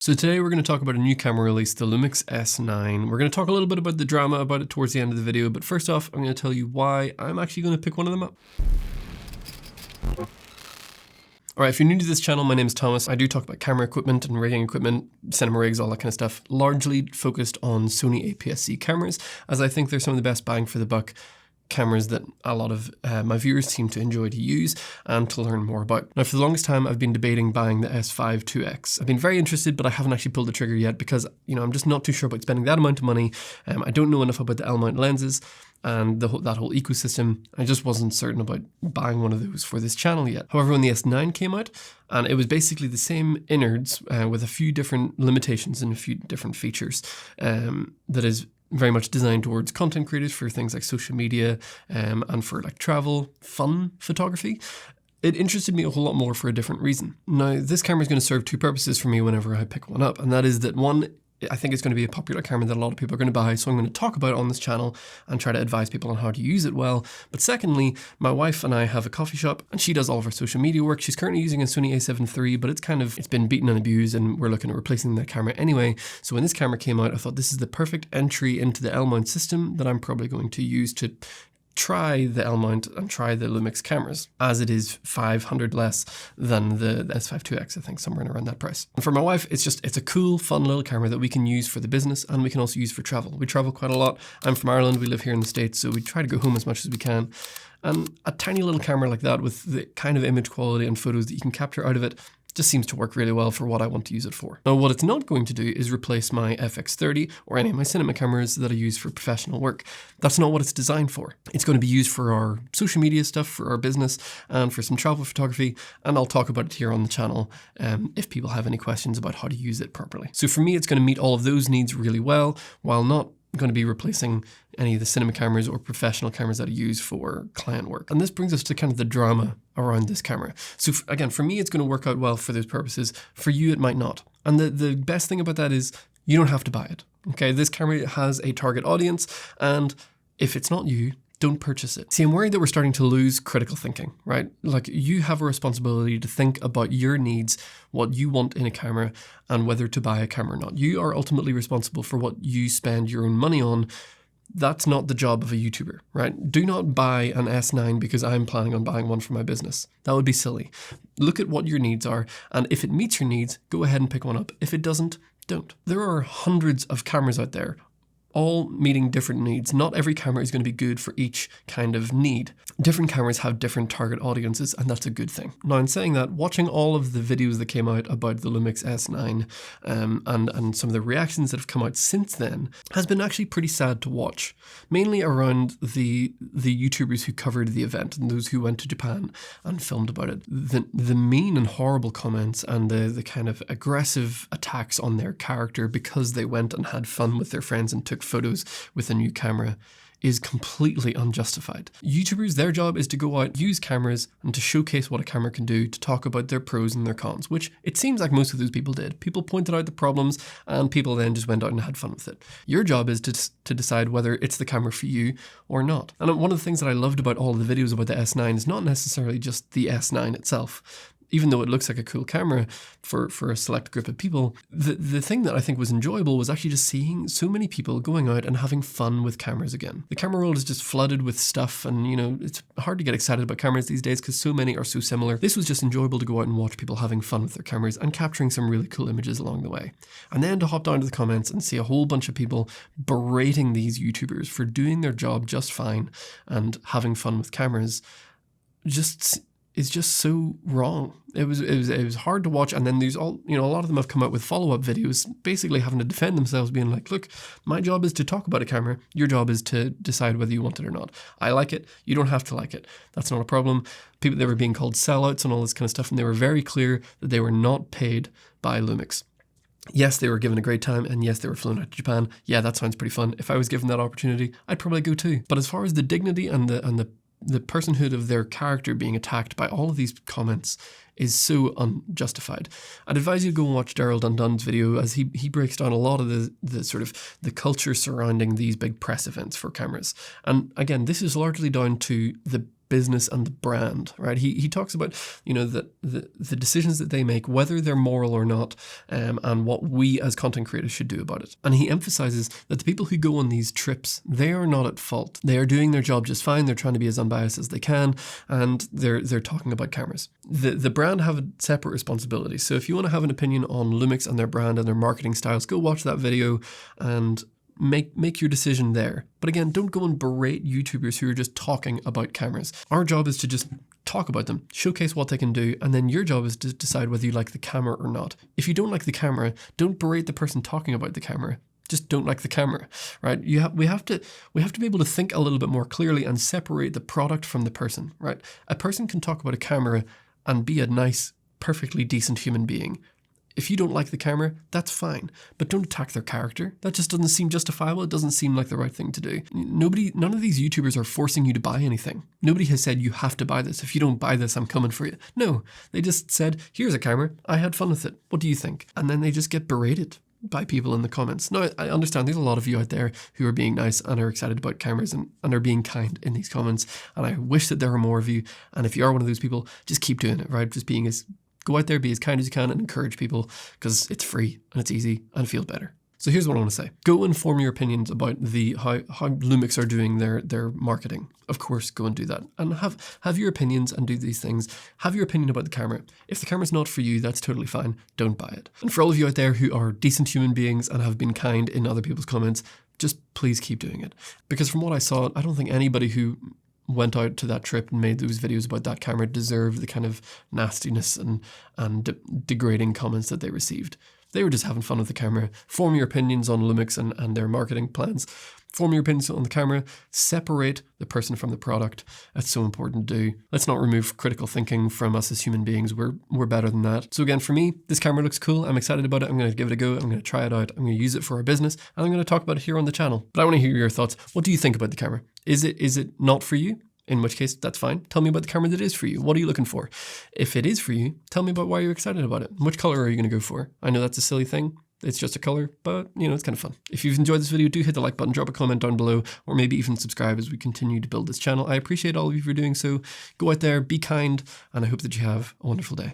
So today we're going to talk about a new camera release, the Lumix S9. We're going to talk a little bit about the drama about it towards the end of the video, but first off, I'm going to tell you why I'm actually going to pick one of them up. Alright, if you're new to this channel, my name is Thomas. I do talk about camera equipment and rigging equipment, cinema rigs, all that kind of stuff, largely focused on Sony APS-C cameras, as I think they're some of the best bang for the buck cameras that a lot of my viewers seem to enjoy to use and to learn more about. Now, for the longest time, I've been debating buying the S5 2X. I've been very interested, but I haven't actually pulled the trigger yet because, I'm just not too sure about spending that amount of money. I don't know enough about the L-mount lenses and that whole ecosystem. I just wasn't certain about buying one of those for this channel yet. However, when the S9 came out, and it was basically the same innards with a few different limitations and a few different features that is very much designed towards content creators for things like social media and for like travel, fun photography. It interested me a whole lot more for a different reason. Now, this camera is going to serve two purposes for me whenever I pick one up, and that is that one, I think it's going to be a popular camera that a lot of people are going to buy, so I'm going to talk about it on this channel and try to advise people on how to use it well. But secondly, my wife and I have a coffee shop and she does all of our social media work. She's currently using a Sony a7 III, but it's been beaten and abused and we're looking at replacing that camera anyway. So when this camera came out, I thought this is the perfect entry into the L-mount system that I'm probably going to use to try the L-mount and try the Lumix cameras, as it is 500 less than the S5 2X, I think, somewhere around that price. And for my wife, it's a cool, fun little camera that we can use for the business and we can also use for travel. We travel quite a lot. I'm from Ireland, we live here in the States, so we try to go home as much as we can. And a tiny little camera like that with the kind of image quality and photos that you can capture out of it just seems to work really well for what I want to use it for. Now, what it's not going to do is replace my FX30 or any of my cinema cameras that I use for professional work. That's not what it's designed for. It's going to be used for our social media stuff, for our business, and for some travel photography, and I'll talk about it here on the channel if people have any questions about how to use it properly. So for me, it's going to meet all of those needs really well, while not going to be replacing any of the cinema cameras or professional cameras that I use for client work. And this brings us to kind of the drama around this camera. So again, for me, it's going to work out well for those purposes. For you, it might not. And the best thing about that is you don't have to buy it. Okay, this camera has a target audience, and if it's not you, don't purchase it. See, I'm worried that we're starting to lose critical thinking, right? Like, you have a responsibility to think about your needs, what you want in a camera, and whether to buy a camera or not. You are ultimately responsible for what you spend your own money on. That's not the job of a YouTuber, right? Do not buy an S9 because I'm planning on buying one for my business. That would be silly. Look at what your needs are, and if it meets your needs, go ahead and pick one up. If it doesn't, don't. There are hundreds of cameras out there, all meeting different needs. Not every camera is going to be good for each kind of need. Different cameras have different target audiences, and that's a good thing. Now, in saying that, watching all of the videos that came out about the Lumix S9 and some of the reactions that have come out since then has been actually pretty sad to watch, mainly around the YouTubers who covered the event and those who went to Japan and filmed about it. The mean and horrible comments and the kind of aggressive attacks on their character because they went and had fun with their friends and took photos with a new camera is completely unjustified. YouTubers, their job is to go out, use cameras, and to showcase what a camera can do, to talk about their pros and their cons, which it seems like most of those people did. People pointed out the problems, and people then just went out and had fun with it. Your job is to decide whether it's the camera for you or not. And one of the things that I loved about all of the videos about the S9 is not necessarily just the S9 itself. Even though it looks like a cool camera for a select group of people, the thing that I think was enjoyable was actually just seeing so many people going out and having fun with cameras again. The camera world is just flooded with stuff, and it's hard to get excited about cameras these days because so many are so similar. This was just enjoyable to go out and watch people having fun with their cameras and capturing some really cool images along the way. And then to hop down to the comments and see a whole bunch of people berating these YouTubers for doing their job just fine and having fun with cameras is just so wrong. It was hard to watch, and then there's a lot of them have come out with follow-up videos basically having to defend themselves, being like, look, my job is to talk about a camera, your job is to decide whether you want it or not. I like it, you don't have to like it. That's not a problem. They were being called sellouts and all this kind of stuff, and they were very clear that they were not paid by Lumix. Yes, they were given a great time, and yes, they were flown out to Japan. Yeah, that sounds pretty fun. If I was given that opportunity, I'd probably go too. But as far as the dignity and the personhood of their character being attacked by all of these comments is so unjustified. I'd advise you to go and watch Gerald Undone's video, as he breaks down a lot of the sort of the culture surrounding these big press events for cameras. And again, this is largely down to the business and the brand, right? He talks about, you know, the decisions that they make, whether they're moral or not, and what we as content creators should do about it. And he emphasizes that the people who go on these trips, they are not at fault. They are doing their job just fine. They're trying to be as unbiased as they can, and they're talking about cameras. The brand have a separate responsibility. So if you want to have an opinion on Lumix and their brand and their marketing styles, go watch that video and make your decision there. But again, don't go and berate YouTubers who are just talking about cameras. Our job is to just talk about them, showcase what they can do, and then your job is to decide whether you like the camera or not. If you don't like the camera, don't berate the person talking about the camera. Just don't like the camera, right? We have to be able to think a little bit more clearly and separate the product from the person, right? A person can talk about a camera and be a nice, perfectly decent human being. If you don't like the camera, that's fine, but don't attack their character. That just doesn't seem justifiable. It doesn't seem like the right thing to do. None of these YouTubers are forcing you to buy anything. Nobody has said you have to buy this. If you don't buy this, I'm coming for you. No, they just said, here's a camera. I had fun with it. What do you think? And then they just get berated by people in the comments. Now, I understand there's a lot of you out there who are being nice and are excited about cameras and are being kind in these comments. And I wish that there were more of you. And if you are one of those people, just keep doing it, right? Just go out there, be as kind as you can and encourage people, because it's free and it's easy and it feels better. So here's what I want to say. Go and form your opinions about how Lumix are doing their marketing. Of course, go and do that. And have your opinions and do these things. Have your opinion about the camera. If the camera's not for you, that's totally fine. Don't buy it. And for all of you out there who are decent human beings and have been kind in other people's comments, just please keep doing it. Because from what I saw, I don't think anybody who went out to that trip and made those videos about that camera deserved the kind of nastiness and degrading comments that they received. They were just having fun with the camera. Form your opinions on Lumix and their marketing plans. Form your opinions on the camera. Separate the person from the product. That's so important to do. Let's not remove critical thinking from us as human beings. We're better than that. So again, for me, this camera looks cool. I'm excited about it. I'm going to give it a go. I'm going to try it out. I'm going to use it for our business. And I'm going to talk about it here on the channel. But I want to hear your thoughts. What do you think about the camera? Is it not for you? In which case, that's fine. Tell me about the camera that is for you. What are you looking for? If it is for you, tell me about why you're excited about it. Which color are you going to go for? I know that's a silly thing. It's just a color, but you know, it's kind of fun. If you've enjoyed this video, do hit the like button, drop a comment down below, or maybe even subscribe as we continue to build this channel. I appreciate all of you for doing so. Go out there, be kind, and I hope that you have a wonderful day.